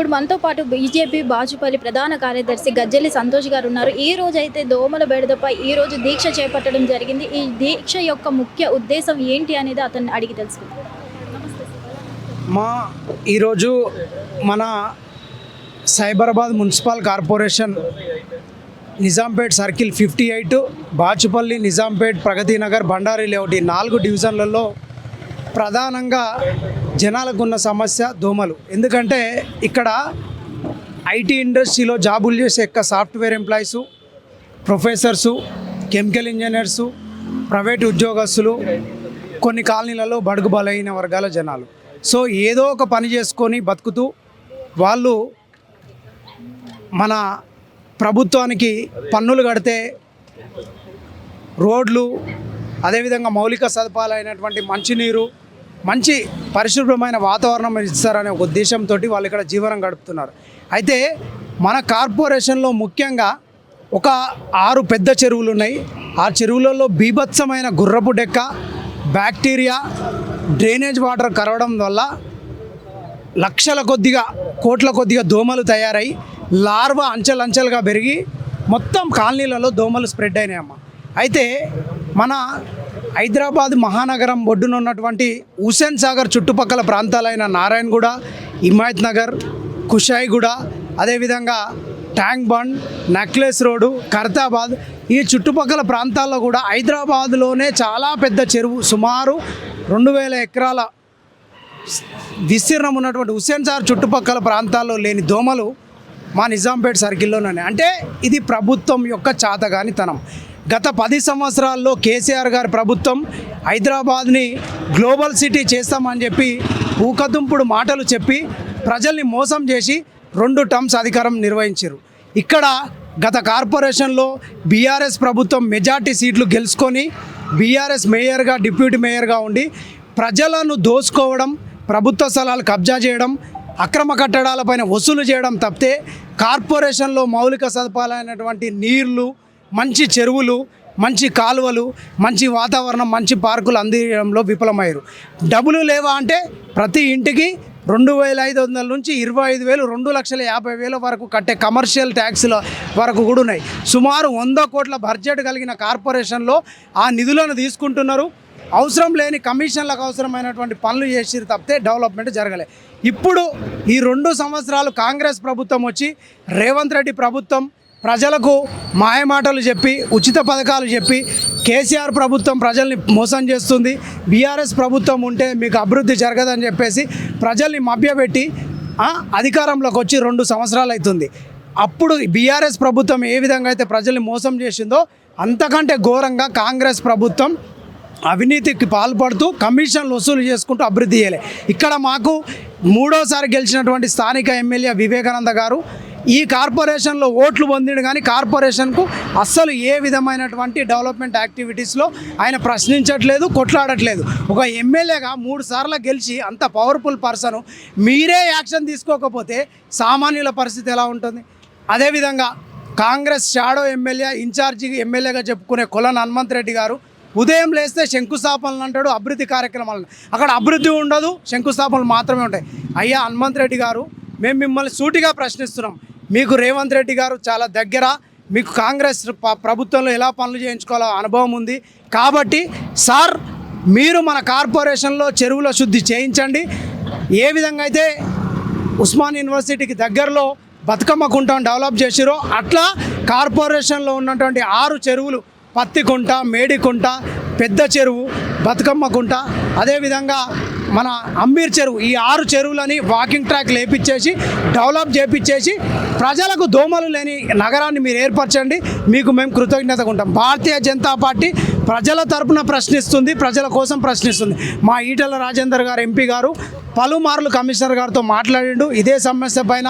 ఇప్పుడు మనతో పాటు బీజేపీ బాచుపల్లి ప్రధాన కార్యదర్శి గజ్జెల్లి సంతోష్ గారు ఉన్నారు. ఈ రోజు అయితే దోమల బెడదపై ఈ రోజు దీక్ష చేపట్టడం జరిగింది. ఈ దీక్ష యొక్క ముఖ్య ఉద్దేశం ఏంటి అనేది అతన్ని అడిగి తెలుసుకుందాం. ఈరోజు మన Cyberabad municipal corporation Nizampet circle 58 Bachupally, Nizampet, Pragathi Nagar, Bandari layout ఈ 4 డివిజన్లలో ప్రధానంగా జనాలకు ఉన్న సమస్య దోమలు. ఎందుకంటే ఇక్కడ ఐటీ ఇండస్ట్రీలో జాబులు చేసే software employees, professors, chemical engineers, private ఉద్యోగస్తులు, కొన్ని కాలనీలలో బడుగు బలైన వర్గాల జనాలు. సో ఏదో ఒక పని చేసుకొని బతుకుతూ వాళ్ళు మన ప్రభుత్వానికి పన్నులు కడితే రోడ్లు, అదేవిధంగా మౌలిక సదుపాయాలైనటువంటి మంచినీరు, మంచి పరిశుభ్రమైన వాతావరణం ఇస్తారనే ఒక ఉద్దేశంతో వాళ్ళు ఇక్కడ జీవనం గడుపుతున్నారు. అయితే మన కార్పొరేషన్లో ముఖ్యంగా ఒక 6 పెద్ద చెరువులు ఉన్నాయి. ఆ చెరువులలో బీభత్సమైన గుర్రపు డెక్క, బ్యాక్టీరియా, డ్రైనేజ్ వాటర్ కరవడం వల్ల లక్షల కొద్దిగా, కోట్ల కొద్దిగా దోమలు తయారై లార్వా అంచెలంచెలుగా పెరిగి మొత్తం కాలనీలలో దోమలు స్ప్రెడ్ అయినాయమ్మ. అయితే మన హైదరాబాద్ మహానగరం ఒడ్డున ఉన్నటువంటి హుస్సేన్ సాగర్ చుట్టుపక్కల ప్రాంతాలైన నారాయణగూడ, హిమాయత్ నగర్, కుషాయిగూడ, అదేవిధంగా tank bund, necklace road, Khairatabad ఈ చుట్టుపక్కల ప్రాంతాల్లో కూడా హైదరాబాద్లోనే చాలా పెద్ద చెరువు, సుమారు 2000 ఎకరాల విస్తీర్ణం ఉన్నటువంటి హుస్సేన్ సాగర్ చుట్టుపక్కల ప్రాంతాల్లో లేని దోమలు మా నిజాంపేట్ సర్కిల్లోనే. అంటే ఇది ప్రభుత్వం యొక్క చాతగానితనం. గత 10 సంవత్సరాల్లో కేసీఆర్ గారి ప్రభుత్వం హైదరాబాద్ని గ్లోబల్ సిటీ చేస్తామని చెప్పి ఊకదుంపుడు మాటలు చెప్పి ప్రజల్ని మోసం చేసి 2 టర్మ్స్ అధికారం నిర్వహించారు. ఇక్కడ గత కార్పొరేషన్లో బీఆర్ఎస్ ప్రభుత్వం మెజార్టీ సీట్లు గెలుచుకొని బీఆర్ఎస్ మేయర్గా, డిప్యూటీ మేయర్గా ఉండి ప్రజలను దోసుకోవడం, ప్రభుత్వ స్థలాలు కబ్జా చేయడం, అక్రమ కట్టడాలపైన వసూలు చేయడం తప్పితే కార్పొరేషన్లో మౌలిక సదుపాయాలైనటువంటి నీళ్లు, మంచి చెరువులు, మంచి కాలువలు, మంచి వాతావరణం, మంచి పార్కులు అందించడంలో విఫలమయ్యారు. డబ్బులు లేవా అంటే ప్రతి ఇంటికి 2500 నుంచి 25,000, 2,50,000 వరకు కట్టే కమర్షియల్ ట్యాక్స్ల వరకు కూడా ఉన్నాయి. సుమారు 100 కోట్ల బడ్జెట్ కలిగిన కార్పొరేషన్లో ఆ నిధులను తీసుకుంటున్నారు. అవసరం లేని కమిషన్లకు అవసరమైనటువంటి పనులు చేసిరు తప్పితే డెవలప్మెంట్ జరగలే. ఇప్పుడు ఈ 2 సంవత్సరాలు కాంగ్రెస్ ప్రభుత్వం వచ్చి రేవంత్ రెడ్డి ప్రభుత్వం ప్రజలకు మాయమాటలు చెప్పి, ఉచిత పథకాలు చెప్పి, కేసీఆర్ ప్రభుత్వం ప్రజల్ని మోసం చేస్తుంది, బీఆర్ఎస్ ప్రభుత్వం ఉంటే మీకు అభివృద్ధి జరగదని చెప్పేసి ప్రజల్ని మభ్యపెట్టి అధికారంలోకి వచ్చి 2 సంవత్సరాలు అవుతుంది. అప్పుడు బీఆర్ఎస్ ప్రభుత్వం ఏ విధంగా అయితే ప్రజల్ని మోసం చేసిందో అంతకంటే ఘోరంగా కాంగ్రెస్ ప్రభుత్వం అవినీతికి పాల్పడుతూ కమిషన్లు వసూలు చేసుకుంటూ అభివృద్ధి చేయలే. ఇక్కడ మాకు 3వ సారి గెలిచినటువంటి స్థానిక ఎమ్మెల్యే వివేకానంద గారు ఈ కార్పొరేషన్లో ఓట్లు పొందిడు, కానీ కార్పొరేషన్కు అస్సలు ఏ విధమైనటువంటి డెవలప్మెంట్ యాక్టివిటీస్లో ఆయన ప్రశ్నించట్లేదు, కొట్లాడట్లేదు. ఒక ఎమ్మెల్యేగా 3 సార్లు గెలిచి అంత పవర్ఫుల్ పర్సన్ మీరే యాక్షన్ తీసుకోకపోతే సామాన్యుల పరిస్థితి ఎలా ఉంటుంది? అదేవిధంగా కాంగ్రెస్ షాడో ఎమ్మెల్యే, ఇన్ఛార్జి ఎమ్మెల్యేగా చెప్పుకునే కొలను హనుమంత్ రెడ్డి గారు ఉదయం లేస్తే శంకుస్థాపనలు అంటాడు, అభివృద్ధి కార్యక్రమాలను. అక్కడ అభివృద్ధి ఉండదు, శంకుస్థాపనలు మాత్రమే ఉంటాయి. అయ్యా హనుమంత్ రెడ్డి గారు, మేము మిమ్మల్ని సూటిగా ప్రశ్నిస్తున్నాం. మీకు రేవంత్ రెడ్డి గారు చాలా దగ్గర, మీకు కాంగ్రెస్ ప్రభుత్వంలో ఎలా పనులు చేయించుకోవాలో అనుభవం ఉంది. కాబట్టి సార్, మీరు మన కార్పొరేషన్లో చెరువుల శుద్ధి చేయించండి. ఏ విధంగా అయితే ఉస్మాన్ యూనివర్సిటీకి దగ్గరలో బతుకమ్మ కుంటను డెవలప్ చేసిరో అట్లా కార్పొరేషన్లో ఉన్నటువంటి 6 చెరువులు, పత్తికుంట, మేడికుంట, పెద్ద చెరువు, బతుకమ్మ కుంట, అదేవిధంగా మన అంబీర్ చెరువు, ఈ 6 చెరువులని వాకింగ్ ట్రాక్ లేపించేసి డెవలప్ చేపించేసి ప్రజలకు దోమలు లేని నగరాన్ని మీరు ఏర్పరచండి. మీకు మేము కృతజ్ఞతగా ఉంటాం. భారతీయ జనతా పార్టీ ప్రజల తరపున ప్రశ్నిస్తుంది, ప్రజల కోసం ప్రశ్నిస్తుంది. మా ఈటెల రాజేందర్ గారు ఎంపీ గారు పలుమార్లు కమిషనర్ గారితో మాట్లాడిండు, ఇదే సమస్య పైన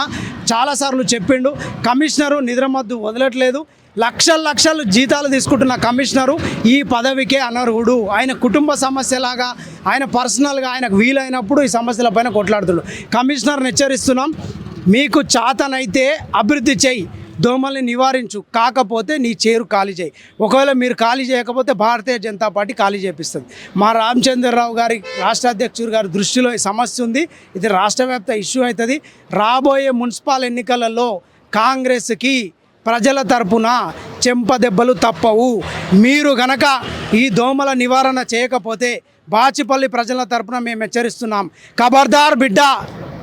చాలాసార్లు చెప్పిండు. కమిషనరు నిద్రమద్దు వదలట్లేదు. లక్షలు జీతాలు తీసుకుంటున్న కమిషనరు ఈ పదవికే అనర్హుడు. ఆయన కుటుంబ సమస్యలాగా, ఆయన పర్సనల్గా ఆయనకు వీలైనప్పుడు ఈ సమస్యలపైన కొట్లాడుతున్నాడు. కమిషనర్ని హెచ్చరిస్తున్నాం, మీకు చాతనైతే అభివృద్ధి చేయి, దోమల్ని నివారించు, కాకపోతే నీ చేరు ఖాళీ చేయి. ఒకవేళ మీరు ఖాళీ చేయకపోతే భారతీయ జనతా పార్టీ ఖాళీ చేపిస్తుంది. మా రామచంద్రరావు గారి రాష్ట్ర అధ్యక్షుడు గారి దృష్టిలో ఈ సమస్య ఉంది. ఇది రాష్ట్ర వ్యాప్త ఇష్యూ అవుతుంది. రాబోయే మున్సిపల్ ఎన్నికలలో కాంగ్రెస్కి ప్రజల తరపున చెంపదెబ్బలు తప్పవు. మీరు గనక ఈ దోమల నివారణ చేయకపోతే బాచిపల్లి ప్రజల తరపున మేము హెచ్చరిస్తున్నాం. ఖబర్దార్ బిడ్డ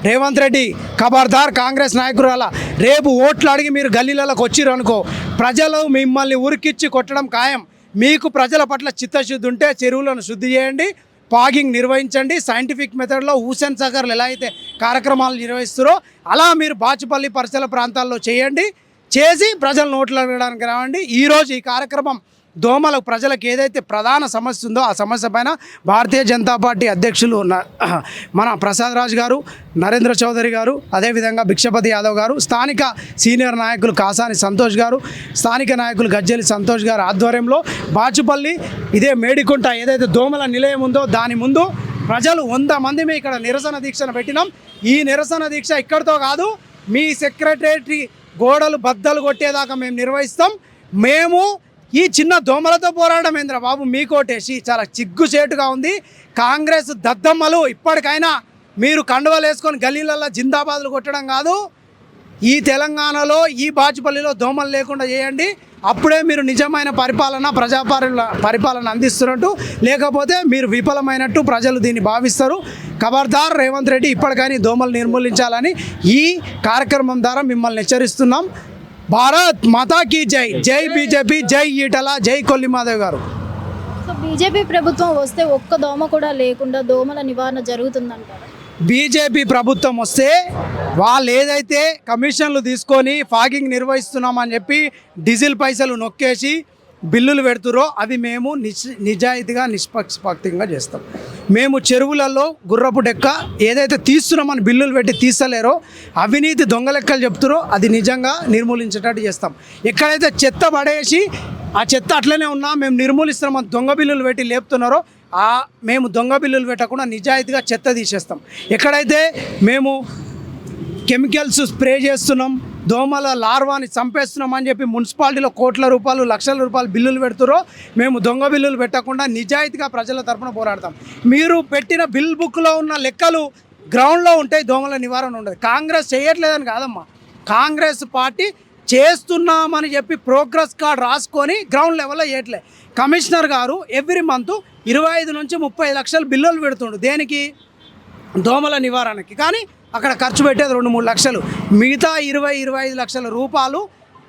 రేవంత్ రెడ్డి, ఖబర్దార్ కాంగ్రెస్ నాయకురాల. రేపు ఓట్లు అడిగి మీరు గల్లీలకు వచ్చిరనుకో, ప్రజలు మిమ్మల్ని ఉరికిచ్చి కొట్టడం ఖాయం. మీకు ప్రజల పట్ల చిత్తశుద్ధి ఉంటే చెరువులను శుద్ధి చేయండి, పాగింగ్ నిర్వహించండి. సైంటిఫిక్ మెథడ్లో హుస్సేన్ సాగర్లు ఎలా అయితే కార్యక్రమాలు నిర్వహిస్తారో అలా మీరు బాచుపల్లి పరిసర ప్రాంతాల్లో చేయండి. చేసి ప్రజలు నోట్లు అడగడానికి రావండి. ఈరోజు ఈ కార్యక్రమం దోమలకు ప్రజలకు ఏదైతే ప్రధాన సమస్య ఉందో ఆ సమస్య పైన భారతీయ జనతా పార్టీ అధ్యక్షులు మన ప్రసాద్ రాజ్ గారు, నరేంద్ర చౌదరి గారు, అదేవిధంగా భిక్షపతి యాదవ్ గారు, స్థానిక సీనియర్ నాయకులు కాసాని సంతోష్ గారు, స్థానిక నాయకులు గజ్జెలి సంతోష్ గారు ఆధ్వర్యంలో బాచుపల్లి ఇదే మేడికుంట ఏదైతే దోమల నిలయం ఉందో దాని ముందు ప్రజలు 100 మంది ఇక్కడ నిరసన దీక్షను పెట్టినాం. ఈ నిరసన దీక్ష ఇక్కడితో కాదు, మీ సెక్రటరీ గోడలు బద్దలు కొట్టేదాకా మేము నిర్వహిస్తాం. మేము ఈ చిన్న దోమలతో పోరాడడం ఏంద్ర బాబు మీకోటేసి చాలా చిగ్గుచేటుగా ఉంది. కాంగ్రెస్ దద్దమ్మలు ఇప్పటికైనా మీరు కండువలు వేసుకొని గల్లీలలో జిందాబాదులు కొట్టడం కాదు, ఈ తెలంగాణలో ఈ బాచుపల్లిలో దోమలు లేకుండా చేయండి. అప్పుడే మీరు నిజమైన పరిపాలన అందిస్తున్నట్టు, లేకపోతే మీరు విఫలమైనట్టు ప్రజలు దీన్ని భావిస్తారు. ఖబర్దార్ రేవంత్ రెడ్డి, ఇప్పటికైనా దోమలు నిర్మూలించాలని ఈ కార్యక్రమం ద్వారా మిమ్మల్ని హెచ్చరిస్తున్నాం. భారత్ మాతా కీ జై. జై బీజేపీ, జై ఈటల, జై కొల్లిమాదేవ్ గారు. సో బీజేపీ ప్రభుత్వం వస్తే ఒక్క దోమ కూడా లేకుండా దోమల నివారణ జరుగుతుందంటారు. బీజేపీ ప్రభుత్వం వస్తే వాళ్ళు ఏదైతే కమిషన్లు తీసుకొని ఫాగింగ్ నిర్వహిస్తున్నామని చెప్పి డీజిల్ పైసలు నొక్కేసి బిల్లులు పెడుతురో అవి మేము నిజాయితీగా నిష్పక్షపాతంగా చేస్తాం. మేము చెరువులలో గుర్రపు డెక్క ఏదైతే తీస్తున్నామని బిల్లులు పెట్టి తీస్తలేరో, అవినీతి దొంగ లెక్కలు చెప్తారో అది నిజంగా నిర్మూలించేటట్టు చేస్తాం. ఎక్కడైతే చెత్త పడేసి ఆ చెత్త అట్లనే ఉన్నా మేము నిర్మూలిస్తున్నామని దొంగ బిల్లులు పెట్టి లేపుతున్నారో మేము దొంగ బిల్లులు పెట్టకుండా నిజాయితీగా చెత్త తీసేస్తాం. ఎక్కడైతే మేము కెమికల్స్ స్ప్రే చేస్తున్నాం, దోమల లార్వాని చంపేస్తున్నాం అని చెప్పి మున్సిపాలిటీలో కోట్ల రూపాయలు, లక్షల రూపాయలు బిల్లులు పెడుతురో మేము దొంగ బిల్లులు పెట్టకుండా నిజాయితీగా ప్రజల తరపున పోరాడతాం. మీరు పెట్టిన బిల్ బుక్లో ఉన్న లెక్కలు గ్రౌండ్లో ఉంటాయి, దోమల నివారణ ఉండదు. కాంగ్రెస్ చేయట్లేదని కాదమ్మా, కాంగ్రెస్ పార్టీ చేస్తున్నామని చెప్పి ప్రోగ్రెస్ కార్డ్ రాసుకొని గ్రౌండ్ లెవెల్లో చేయట్లే. కమిషనర్ గారు ఎవ్రీ మంత్ 25 నుంచి 30 లక్షలు బిల్లులు పెడుతుండు దేనికి, దోమల నివారణకి. కానీ అక్కడ ఖర్చు పెట్టేది 2-3 లక్షలు. మిగతా 20-25 లక్షల రూపాయలు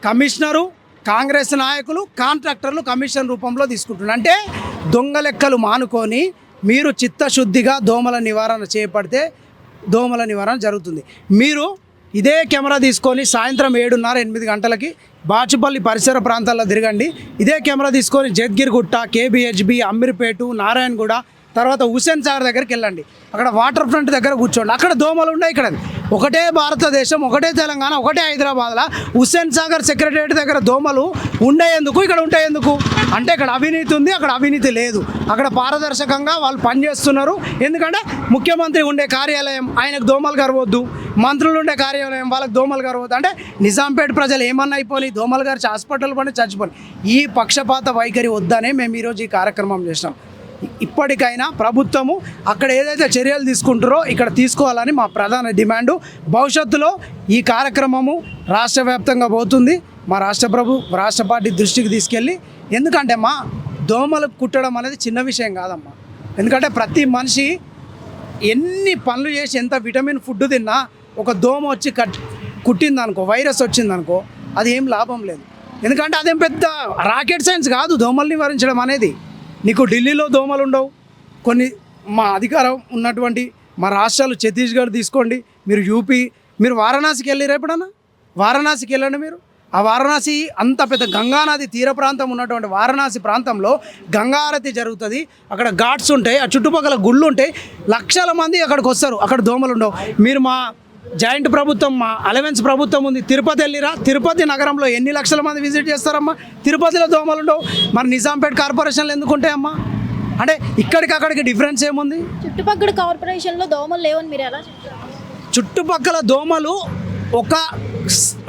కమిషనరు, కాంగ్రెస్ నాయకులు, కాంట్రాక్టర్లు కమిషన్ రూపంలో తీసుకుంటున్నారు. అంటే దొంగ లెక్కలు మానుకొని మీరు చిత్తశుద్ధిగా దోమల నివారణ చేపడితే దోమల నివారణ జరుగుతుంది. మీరు ఇదే కెమెరా తీసుకొని సాయంత్రం 7:30-8 గంటలకి బాచుపల్లి పరిసర ప్రాంతాల్లో తిరగండి. ఇదే కెమెరా తీసుకొని జద్గిరిగుట్ట, కేబిహెచ్బి, అమీర్పేట, నారాయణగూడ, తర్వాత హుస్సేన్ సాగర్ దగ్గరికి వెళ్ళండి. అక్కడ వాటర్ ఫ్రంట్ దగ్గర కూర్చోండి. అక్కడ దోమలు ఉన్నాయి. ఇక్కడ ఒకటే భారతదేశం, ఒకటే తెలంగాణ, ఒకటే హైదరాబాద్లో హుస్సేన్ సాగర్ సెక్రటరియట్ దగ్గర దోమలు ఉండేందుకు, ఇక్కడ ఉండేందుకు అంటే ఇక్కడ అవినీతి ఉంది, అక్కడ అవినీతి లేదు. అక్కడ పారదర్శకంగా వాళ్ళు పనిచేస్తున్నారు. ఎందుకంటే ముఖ్యమంత్రి ఉండే కార్యాలయం ఆయనకు దోమలు గరవద్దు, మంత్రులు ఉండే కార్యాలయం వాళ్ళకి దోమలు గరవద్దు. అంటే నిజాంపేట ప్రజలు ఏమన్నా అయిపోయి దోమలు గారి హాస్పిటల్ పని చచ్చిపోయి ఈ పక్షపాత వైఖరి వద్దనే మేము ఈరోజు ఈ కార్యక్రమం చేసినాం. ఇప్పటికైనా ప్రభుత్వము అక్కడ ఏదైతే చర్యలు తీసుకుంటారో ఇక్కడ తీసుకోవాలని మా ప్రధాన డిమాండు. భవిష్యత్తులో ఈ కార్యక్రమము రాష్ట్ర వ్యాప్తంగా పోతుంది. మా రాష్ట్ర పార్టీ దృష్టికి తీసుకెళ్ళి, ఎందుకంటే మా దోమలు కుట్టడం అనేది చిన్న విషయం కాదమ్మా. ఎందుకంటే ప్రతి మనిషి ఎన్ని పనులు చేసి ఎంత విటమిన్ ఫుడ్ తిన్నా ఒక దోమ వచ్చి కుట్టిందనుకో, వైరస్ వచ్చిందనుకో, అది ఏం లాభం లేదు. ఎందుకంటే అదేం పెద్ద రాకెట్ సైన్స్ కాదు దోమలు నివారించడం అనేది. నీకు ఢిల్లీలో దోమలు ఉండవు. కొన్ని మా అధికారం ఉన్నటువంటి మా రాష్ట్రాలు ఛత్తీస్గఢ్ తీసుకోండి, మీరు యూపీ, మీరు వారణాసికి వెళ్ళి ఎప్పుడన్నా వారణాసికి వెళ్ళండి. మీరు ఆ వారణాసి అంత పెద్ద గంగానది తీర ప్రాంతం ఉన్నటువంటి వారణాసి ప్రాంతంలో గంగారతి జరుగుతుంది. అక్కడ ఘాట్స్ ఉంటాయి, ఆ చుట్టుపక్కల గుళ్ళు ఉంటాయి, లక్షల మంది అక్కడికి వస్తారు. అక్కడ దోమలు ఉండవు. మీరు మా జాయింట్ ప్రభుత్వం, మా అలవెన్స్ ప్రభుత్వం ఉంది, తిరుపతి వెళ్ళిరా, తిరుపతి నగరంలో ఎన్ని లక్షల మంది విజిట్ చేస్తారమ్మా? తిరుపతిలో దోమలు ఉండవు. మరి నిజాంపేట కార్పొరేషన్లు ఎందుకు ఉంటాయమ్మా? అంటే ఇక్కడికి అక్కడికి డిఫరెన్స్ ఏముంది? చుట్టుపక్కల కార్పొరేషన్లో దోమలు లేవని మీరు ఎలా చెప్తారు? చుట్టుపక్కల దోమలు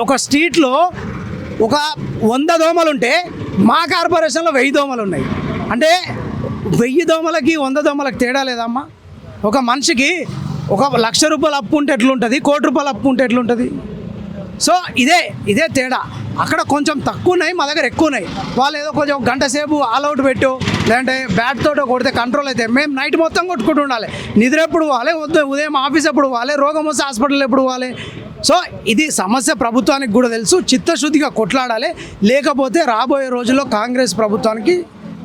ఒక స్ట్రీట్లో ఒక 100 దోమలు ఉంటే మా కార్పొరేషన్లో 1000 దోమలు ఉన్నాయి. అంటే 1000 దోమలకి 100 దోమలకి తేడా లేదమ్మా. ఒక మనిషికి ఒక ₹1,00,000 అప్పు ఉంటే ఎట్లుంటుంది, ₹1,00,00,000 అప్పు ఉంటే ఎట్లుంటుంది? సో ఇదే తేడా. అక్కడ కొంచెం తక్కువ ఉన్నాయి, మా దగ్గర ఎక్కువ ఉన్నాయి. వాళ్ళు ఏదో కొంచెం గంట సేపు ఆల్అవుట్ పెట్టు లేదంటే బ్యాట్ తోటో కొడితే కంట్రోల్ అయితే, మేము నైట్ మొత్తం కొట్టుకుంటూ ఉండాలి. నిద్ర ఎప్పుడు పోవాలి, ఉదయం ఆఫీస్ ఎప్పుడు పోవాలి, రోగం వస్తే హాస్పిటల్ ఎప్పుడు పోవాలి. సో ఇది సమస్య ప్రభుత్వానికి కూడా తెలుసు. చిత్తశుద్ధిగా కొట్లాడాలి. లేకపోతే రాబోయే రోజుల్లో కాంగ్రెస్ ప్రభుత్వానికి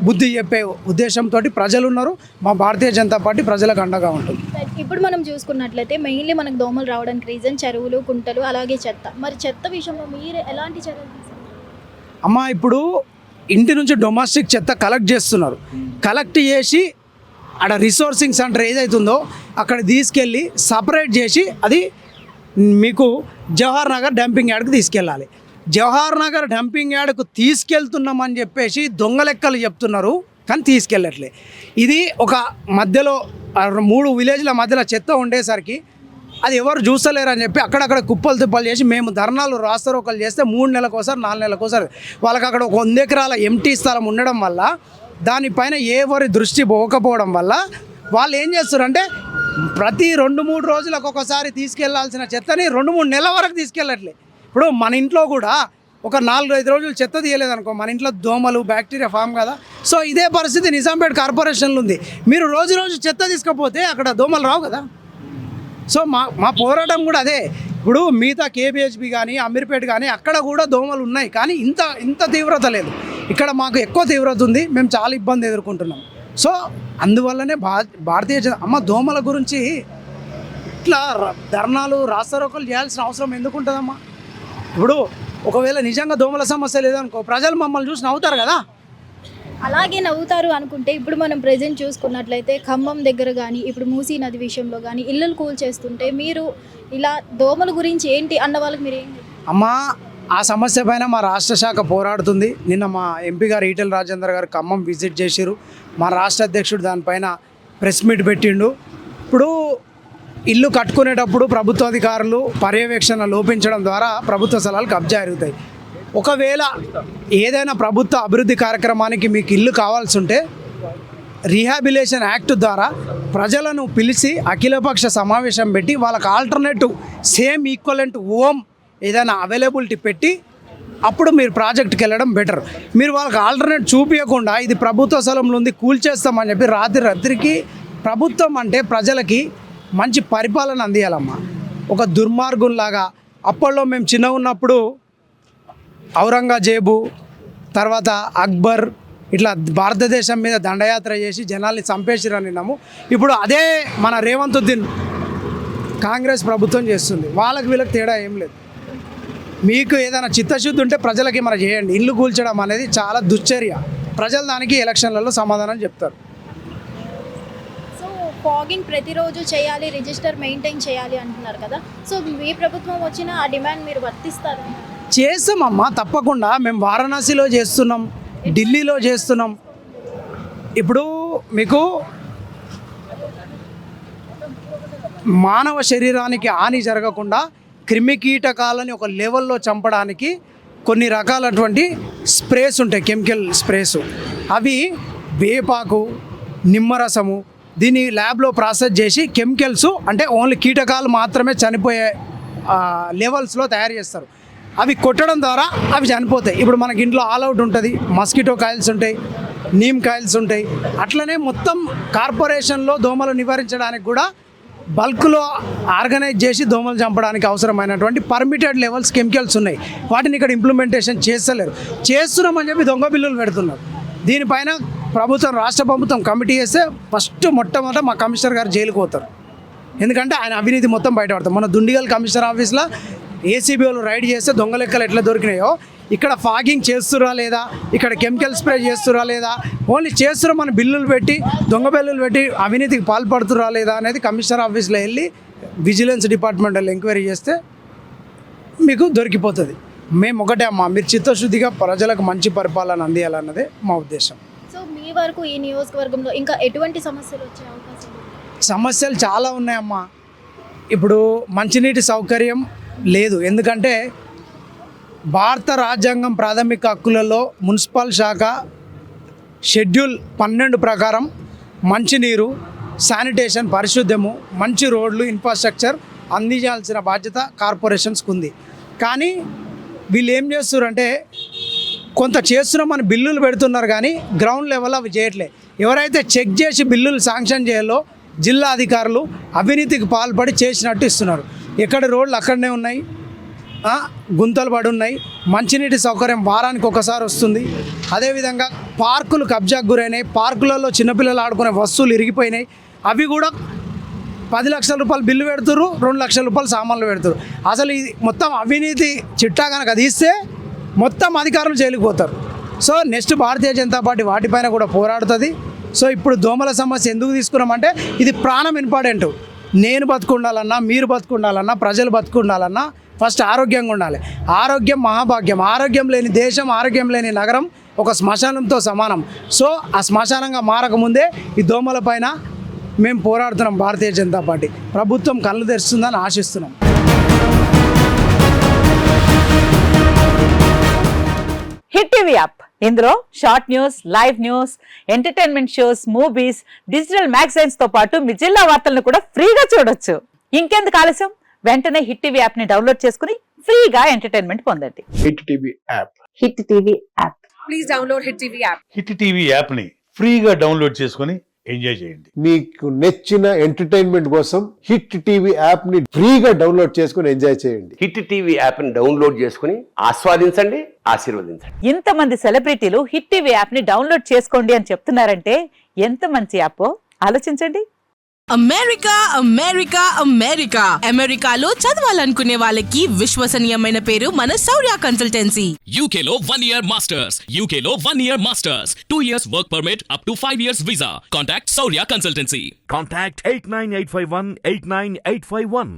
బుద్ధి చెప్పే ఉద్దేశంతో ప్రజలు ఉన్నారు. మా భారతీయ జనతా పార్టీ ప్రజలకు అండగా ఉంటుంది. ఇప్పుడు మనం చూసుకున్నట్లయితే మెయిన్లీ మనకు దోమలు రావడానికి రీజన్ చెరువులు, కుంటలు, అలాగే చెత్త. మరి చెత్త విషయంలో మీరు ఎలాంటి చర్యలు తీసుకుంటారు? అమ్మ, ఇప్పుడు ఇంటి నుంచి డొమెస్టిక్ చెత్త కలెక్ట్ చేస్తున్నారు. కలెక్ట్ చేసి అక్కడ రిసోర్సింగ్ సెంటర్ ఏదైతుందో అక్కడ తీసుకెళ్ళి సపరేట్ చేసి అది మీకు జవహర్ నగర్ డంపింగ్ యార్డ్కి తీసుకెళ్ళాలి. జవహర్ నగర్ డంపింగ్ యార్డ్కు తీసుకెళ్తున్నామని చెప్పేసి దొంగ లెక్కలు చెప్తున్నారు, కానీ తీసుకెళ్ళట్లే. ఇది ఒక మధ్యలో 3 విలేజ్ల మధ్యలో చెత్త ఉండేసరికి అది ఎవరు చూస్తలేరు అని చెప్పి అక్కడక్కడ కుప్పలు తిప్పలు చేసి మేము ధర్నాలు రాస్తారోకలు చేస్తే 3 నెలలకోసారి 4 నెలలకోసారి వాళ్ళకి అక్కడ ఒక 100 ఎకరాల ఎంటీ స్థలం ఉండడం వల్ల దానిపైన ఎవరి దృష్టి పోకపోవడం వల్ల వాళ్ళు ఏం చేస్తారంటే ప్రతి 2-3 రోజులకు ఒకసారి తీసుకెళ్లాల్సిన చెత్తని 2-3 నెలల వరకు తీసుకెళ్ళట్లే. ఇప్పుడు మన ఇంట్లో కూడా ఒక 4-5 రోజులు చెత్త తీయలేదనుకో, మన ఇంట్లో దోమలు బ్యాక్టీరియా ఫామ్ కదా. సో ఇదే పరిస్థితి నిజాంపేట కార్పొరేషన్లో ఉంది. మీరు రోజు చెత్త తీసుకపోతే అక్కడ దోమలు రావు కదా. సో మా పోరాటం కూడా అదే. ఇప్పుడు మిగతా కేబిహెచ్బి కానీ అమీర్పేట కానీ అక్కడ కూడా దోమలు ఉన్నాయి, కానీ ఇంత తీవ్రత లేదు. ఇక్కడ మాకు ఎక్కువ తీవ్రత ఉంది, మేము చాలా ఇబ్బంది ఎదుర్కొంటున్నాం. సో అందువల్లనే భారతీయ అమ్మ దోమల గురించి ఇట్లా ధర్నాలు రాస్తారోకలు చేయాల్సిన అవసరం ఎందుకు ఉంటుందమ్మా? ఇప్పుడు ఒకవేళ నిజంగా దోమల సమస్య లేదనుకో, ప్రజలు మమ్మల్ని చూసి నవ్వుతారు కదా. అలాగే నవ్వుతారు అనుకుంటే ఇప్పుడు మనం ప్రజెంట్ చూసుకున్నట్లయితే ఖమ్మం దగ్గర కానీ ఇప్పుడు మూసీ నది విషయంలో కానీ ఇల్లులు కూల్ చేస్తుంటే మీరు ఇలా దోమల గురించి ఏంటి అన్న వాళ్ళకి మీరు ఏంటి? అమ్మా, ఆ సమస్య పైన మా రాష్ట్ర శాఖ పోరాడుతుంది. నిన్న మా ఎంపీ గారు ఈటెల రాజేందర్ గారు ఖమ్మం విజిట్ చేసిరు. మా రాష్ట్ర అధ్యక్షుడు దానిపైన ప్రెస్ మీట్ పెట్టిండు. ఇప్పుడు ఇల్లు కట్టుకునేటప్పుడు ప్రభుత్వ అధికారులు పర్యవేక్షణ లోపించడం ద్వారా ప్రభుత్వ స్థలాలు కబ్జా జరుగుతాయి. ఒకవేళ ఏదైనా ప్రభుత్వ అభివృద్ధి కార్యక్రమానికి మీకు ఇల్లు కావాల్సి ఉంటే రీహాబిలేషన్ యాక్ట్ ద్వారా ప్రజలను పిలిచి అఖిలపక్ష సమావేశం పెట్టి వాళ్ళకి ఆల్టర్నేటివ్ సేమ్ ఈక్వలెంట్ హోమ్ ఏదైనా అవైలబిలిటీ పెట్టి అప్పుడు మీరు ప్రాజెక్ట్కి వెళ్ళడం బెటర్. మీరు వాళ్ళకి ఆల్టర్నేట్ చూపించకుండా ఇది ప్రభుత్వ స్థలంలో ఉంది కూల్చేస్తామని చెప్పి రాత్రికి ప్రభుత్వం అంటే ప్రజలకి మంచి పరిపాలన అందియాలమ్మా. ఒక దుర్మార్గుల్లాగా అప్పట్లో మేము చిన్నగా ఉన్నప్పుడు ఔరంగజేబు తర్వాత అక్బర్ ఇట్లా భారతదేశం మీద దండయాత్ర చేసి జనాల్ని చంపేసిరని విన్నాము. ఇప్పుడు అదే మన రేవంతుద్దీన్ కాంగ్రెస్ ప్రభుత్వం చేస్తుంది. వాళ్ళకి వీళ్ళకి తేడా ఏం లేదు. మీకు ఏదైనా చిత్తశుద్ధి ఉంటే ప్రజలకి మనం చేయండి. ఇల్లు కూల్చడం అనేది చాలా దుశ్చర్య. ప్రజలు దానికి ఎలక్షన్లలో సమాధానం చెప్తారు. సో ఫాగింగ్ ప్రతిరోజు చేయాలి, రిజిస్టర్ మెయింటైన్ చేయాలి అంటున్నారు కదా. సో మీ ప్రభుత్వం వచ్చిన ఆ డిమాండ్ మీరు వర్తిస్తారు? చేస్తామమ్మా, తప్పకుండా. మేము వారణాసిలో చేస్తున్నాం, ఢిల్లీలో చేస్తున్నాం. ఇప్పుడు మీకు మానవ శరీరానికి హాని జరగకుండా క్రిమి కీటకాలని ఒక లెవెల్లో చంపడానికి కొన్ని రకాలటువంటి స్ప్రేస్ ఉంటాయి, కెమికల్ స్ప్రేస్. అవి వేపాకు, నిమ్మరసము, దీన్ని ల్యాబ్లో ప్రాసెస్ చేసి కెమికల్స్ అంటే ఓన్లీ కీటకాలు మాత్రమే చనిపోయే లెవెల్స్లో తయారు చేస్తారు. అవి కొట్టడం ద్వారా అవి చనిపోతాయి. ఇప్పుడు మనకి ఇంట్లో ఆల్అవుట్ ఉంటుంది, మస్కిటో కాయిల్స్ ఉంటాయి, నీమ్ కాయిల్స్ ఉంటాయి. అట్లనే మొత్తం కార్పొరేషన్లో దోమలు నివారించడానికి కూడా బల్క్లో ఆర్గనైజ్ చేసి దోమలు చంపడానికి అవసరమైనటువంటి పర్మిటెడ్ లెవెల్స్ కెమికల్స్ ఉన్నాయి. వాటిని ఇక్కడ ఇంప్లిమెంటేషన్ చేస్తలేరు. చేస్తున్నామని చెప్పి దొంగ బిల్లులు పెడుతున్నారు. దీనిపైన ప్రభుత్వం, రాష్ట్ర ప్రభుత్వం కమిటీ చేస్తే మొట్టమొదట మా కమిషనర్ గారు జైలుకు పోతారు. ఎందుకంటే ఆయన అవినీతి మొత్తం బయటపడతాం. మన దుండిగల్ కమిషనర్ ఆఫీస్లో ఏసీబీ వాళ్ళు రైడ్ చేస్తే దొంగ లెక్కలు ఎట్లా దొరికినాయో ఇక్కడ ఫాగింగ్ చేస్తురా లేదా, ఇక్కడ కెమికల్ స్ప్రే చేస్తురా లేదా, ఓన్లీ చేస్తురా మన బిల్లులు పెట్టి దొంగ బిల్లులు పెట్టి అవినీతికి పాల్పడుతురా లేదా అనేది కమిషనర్ ఆఫీస్లో వెళ్ళి విజిలెన్స్ డిపార్ట్మెంట్లో ఎంక్వైరీ చేస్తే మీకు దొరికిపోతుంది. మేము ఒకటే అమ్మా, మీరు చిత్తశుద్ధిగా ప్రజలకు మంచి పరిపాలన అందియాలన్నదే మా ఉద్దేశం. సో మీ వరకు ఈ నియోజకవర్గంలో ఇంకా ఎటువంటి సమస్యలు వచ్చే అవకాశం? సమస్యలు చాలా ఉన్నాయమ్మా. ఇప్పుడు మంచినీటి సౌకర్యం లేదు. ఎందుకంటే భారత రాజ్యాంగం ప్రాథమిక హక్కులలో మున్సిపల్ శాఖ షెడ్యూల్ 12 ప్రకారం మంచినీరు, శానిటేషన్, పరిశుద్ధ్యము, మంచి రోడ్లు, ఇన్ఫ్రాస్ట్రక్చర్ అందించాల్సిన బాధ్యత కార్పొరేషన్స్కి ఉంది. కానీ వీళ్ళు ఏం చేస్తున్నారంటే కొంత చేస్తున్నామని బిల్లులు పెడుతున్నారు కానీ గ్రౌండ్ లెవెల్ అవి చేయట్లే. ఎవరైతే చెక్ చేసి బిల్లులు శాంక్షన్ చేయాలో జిల్లా అధికారులు అవినీతికి పాల్పడి చేసినట్టు ఇస్తున్నారు. ఎక్కడ రోడ్లు అక్కడనే ఉన్నాయి, గుంతలు పడి ఉన్నాయి. మంచినీటి సౌకర్యం వారానికి ఒకసారి వస్తుంది. అదేవిధంగా పార్కులు కబ్జాకు గురైనాయి. పార్కులలో చిన్నపిల్లలు ఆడుకునే వస్తువులు ఇరిగిపోయినాయి. అవి కూడా 10 లక్షల రూపాయలు బిల్లు పెడుతురు, 2 లక్షల రూపాయలు సామాన్లు పెడుతురు. అసలు ఇది మొత్తం అవినీతి చిట్టా కనుక తీస్తే మొత్తం అధికారులు జైలుకుపోతారు. So next Bharatiya Janata party వాటిపైన కూడా పోరాడుతుంది. సో ఇప్పుడు దోమల సమస్య ఎందుకు తీసుకున్నామంటే ఇది ప్రాణం ఇంపార్టెంట్. నేను బతుకుండాలన్నా, మీరు బతుకుండాలన్నా, ప్రజలు బతుకుండాలన్నా ఫస్ట్ ఆరోగ్యంగా ఉండాలి. ఆరోగ్యం మహాభాగ్యం. ఆరోగ్యం లేని దేశం, ఆరోగ్యం లేని నగరం ఒక శ్మశానంతో సమానం. సో ఆ శ్మశానంగా మారకముందే ఈ దోమల పైన మేము పోరాడుతున్నాం. భారతీయ జనతా పార్టీ ప్రభుత్వం కళ్ళు తెరుస్తుందని ఆశిస్తున్నాం. హిట్ టీవీ యాప్, ఇందులో short news, live news, entertainment shows, movies, digital magazines తో పాటు మీ జిల్లా వార్తలను కూడా ఫ్రీగా చూడొచ్చు. ఇంకెందుకు ఆలస్యం, వెంటనే హిట్ టీవీ యాప్ ని డౌన్లోడ్ చేసుకుని ఫ్రీగా ఎంటర్టైన్మెంట్ పొందండి. Hit TV app. Hit TV app. Please download hit TV app. Hit TV యాప్ని ఫ్రీగా డౌన్లోడ్ చేసుకొని ఎంజాయ్ చేయండి. మీకు నచ్చిన ఎంటర్టైన్మెంట్ కోసం హిట్ టీవీ యాప్ ని ఫ్రీగా డౌన్లోడ్ చేసుకొని ఎంజాయ్ చేయండి. హిట్ టీవీ యాప్ని డౌన్లోడ్ చేసుకుని ఆస్వాదించండి, ఆశీర్వదించండి. ఇంతమంది సెలబ్రిటీలు హిట్ టీవీ యాప్ ని డౌన్లోడ్ చేసుకోండి అని చెప్తున్నారంటే ఎంత మంచి యాప్ ఆలోచించండి. అమెరికా అమెరికా అమెరికా అమెరికాలో చదవాలనుకునే వాళ్ళకి విశ్వసనీయమైన పేరు మన శౌర్య కన్సల్టెన్సీ. UK లో 1 year masters, UK లో 1 year masters, 2 years work permit up to 5 years visa. Contact Saurya Consultancy. Contact 89851 89851.